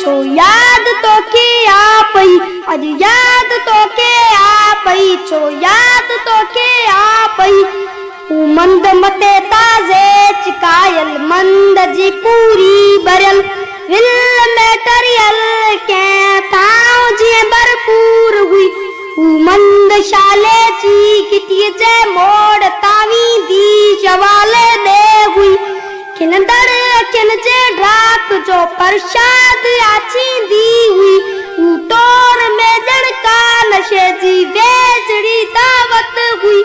छो याद तो के आ पई अज याद तो के आ पई छो याद तो के आ पई मंद मते ताज़े चिकायल मंद जी पूरी भरियल विल मेटरियल के थाव जी भरपूर हुई मंद शाले ची किती जे मोड़ तावी दी शवाले दे हुई खिलंदड़ अखियन जे ढाक जो प्रसाद आची दी हुई टोर में जड़का नशे जी बेचड़ी दावत हुई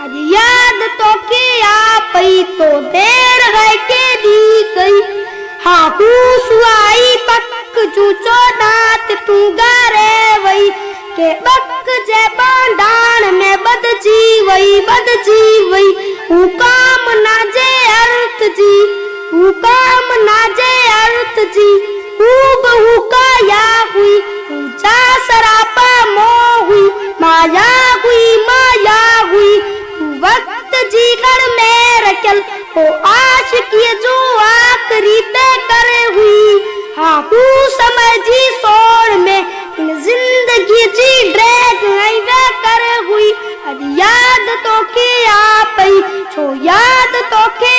अज याद तो के आ पई तो देर है के दी गई हाँ सुआई पक चूचो दांत तू गारे वई के बक जे बांडान में बदजी वई हुकाम ना जे अर्थ जी हुकाम ना जे अर्थ जी खूब हुकाया हुई ऊंचा सरापा मोह हुई माया हुई वक्त जीगर में रखल हो आशिकी जो आखरी पे करे हुई हाँ समझी सोड़ में इन जिंदगी जी ड्रैग नहीं वे करे हुई अज याद तो के आ पई छो याद तो के